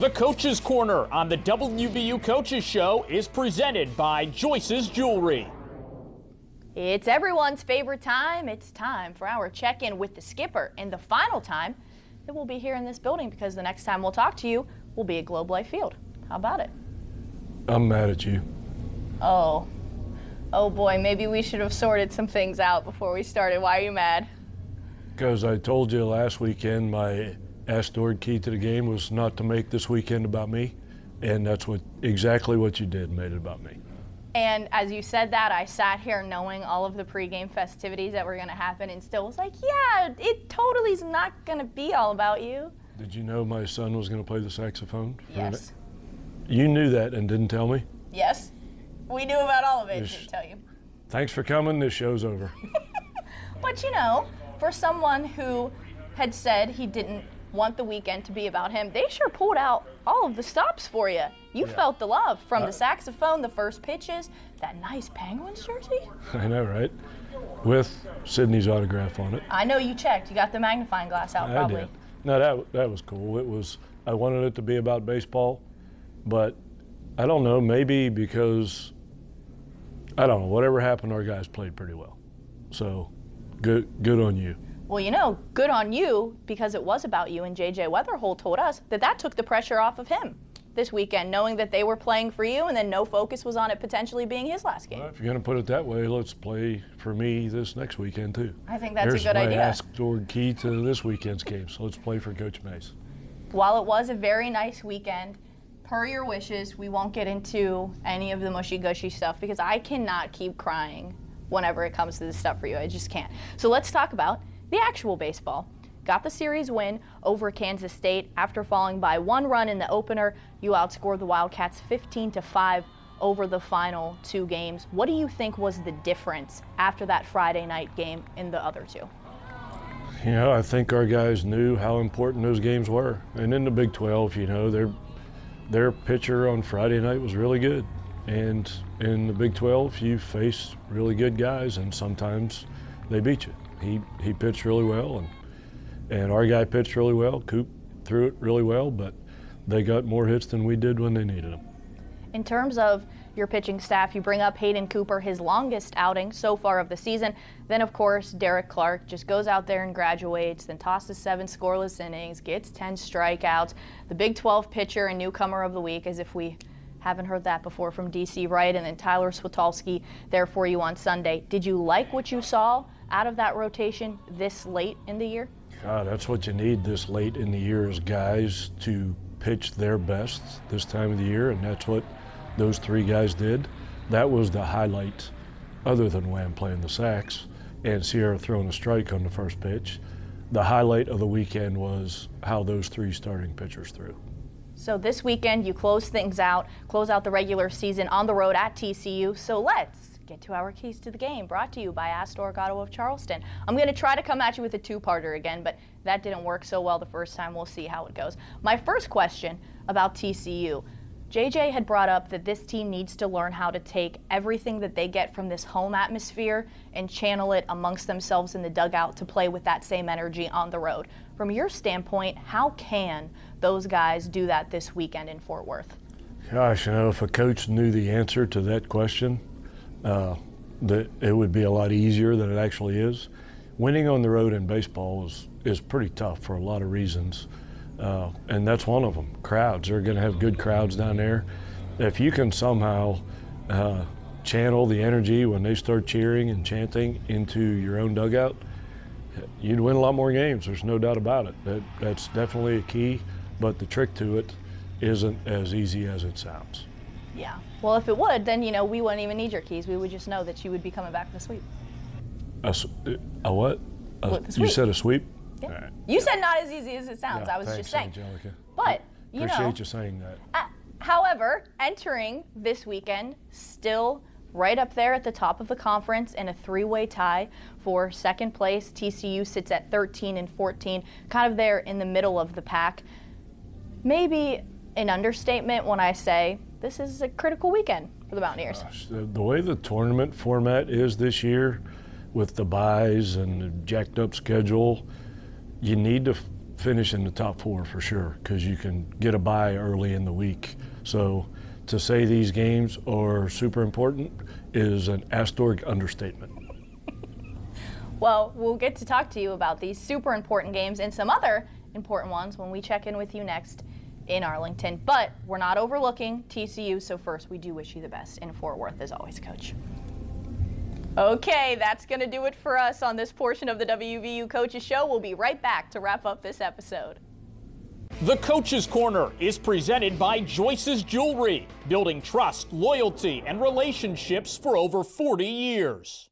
The Coach's Corner on the WVU Coaches Show is presented by Joyce's Jewelry. It's everyone's favorite time. It's time for our check-in with the skipper, and the final time that we'll be here in this building, because the next time we'll talk to you will be at Globe Life Field. How about it? I'm mad at you. Oh boy, maybe we should have sorted some things out before we started. Why are you mad? Because I told you last weekend my Astor key to the game was not to make this weekend about me, and that's exactly what you did, made it about me. And as you said that, I sat here knowing all of the pregame festivities that were going to happen and still was like, yeah, it totally is not going to be all about you. Did you know my son was going to play the saxophone? Yes. You knew that and didn't tell me? Yes. We knew about all of it, didn't tell you. Thanks for coming. This show's over. But you know, for someone who had said he didn't want the weekend to be about him, they sure pulled out all of the stops for you. You felt the love from the saxophone, the first pitches, that nice Penguins jersey. I know, right? With Sydney's autograph on it. I know you checked. You got the magnifying glass out, probably. I did. No, that was cool. I wanted it to be about baseball, but I don't know, maybe because, I don't know, whatever happened, our guys played pretty well. So, good on you. Well, you know, good on you, because it was about you, and J.J. Weatherholt told us that took the pressure off of him this weekend, knowing that they were playing for you and then no focus was on it potentially being his last game. Well, if you're going to put it that way, let's play for me this next weekend, too. I think that's a good idea. There's my Astor key to this weekend's game, so let's play for Coach Mace. While it was a very nice weekend, per your wishes, we won't get into any of the mushy-gushy stuff because I cannot keep crying whenever it comes to this stuff for you. I just can't. So let's talk about the actual baseball. Got the series win over Kansas State after falling by 1 run in the opener. You outscored the Wildcats 15-5 over the final 2 games. What do you think was the difference after that Friday night game in the other 2? You know, I think our guys knew how important those games were. And in the Big 12, you know, their pitcher on Friday night was really good. And in the Big 12, you face really good guys, and sometimes they beat you. He pitched really well, and our guy pitched really well. Coop threw it really well, but they got more hits than we did when they needed them. In terms of your pitching staff, you bring up Hayden Cooper, his longest outing so far of the season. Then, of course, Derek Clark just goes out there and graduates, then tosses 7 scoreless innings, gets 10 strikeouts. The Big 12 pitcher and newcomer of the week, as if we haven't heard that before from DC Wright, and then Tyler Switolski there for you on Sunday. Did you like what you saw out of that rotation this late in the year? God, that's what you need this late in the year, is guys to pitch their best this time of the year, and that's what those 3 guys did. That was the highlight, other than Wham playing the sax and Sierra throwing a strike on the first pitch. The highlight of the weekend was how those 3 starting pitchers threw. So this weekend you close out the regular season on the road at TCU. So let's get to our keys to the game, brought to you by Astor Auto of Charleston. I'm going to try to come at you with a 2-parter again, but that didn't work so well the first time. We'll see how it goes. My first question about TCU. JJ had brought up that this team needs to learn how to take everything that they get from this home atmosphere and channel it amongst themselves in the dugout to play with that same energy on the road. From your standpoint, how can those guys do that this weekend in Fort Worth? Gosh, you know, if a coach knew the answer to that question, that it would be a lot easier than it actually is. Winning on the road in baseball is pretty tough for a lot of reasons. And that's one of them. Crowds. They're going to have good crowds down there. If you can somehow channel the energy when they start cheering and chanting into your own dugout, you'd win a lot more games. There's no doubt about it. That's definitely a key, but the trick to it isn't as easy as it sounds. Yeah. Well, if it would, then, you know, we wouldn't even need your keys. We would just know that you would be coming back for the sweep. A what? You said a sweep? Yeah. Right. You said not as easy as it sounds. Yeah, I was thanks, just saying. Angelica. But, you Appreciate you saying that. However, entering this weekend, still right up there at the top of the conference in a 3-way tie for second place. TCU sits at 13 and 14, kind of there in the middle of the pack. Maybe an understatement when I say this is a critical weekend for the Mountaineers. Gosh, the way the tournament format is this year, with the byes and the jacked up schedule, you need to finish in the top 4 for sure, because you can get a bye early in the week. So to say these games are super important is an asterisk understatement. Well, we'll get to talk to you about these super important games and some other important ones when we check in with you next in Arlington. But we're not overlooking TCU, so first we do wish you the best in Fort Worth as always, Coach. Okay, that's going to do it for us on this portion of the WVU Coaches Show. We'll be right back to wrap up this episode. The Coach's Corner is presented by Joyce's Jewelry, building trust, loyalty, and relationships for over 40 years.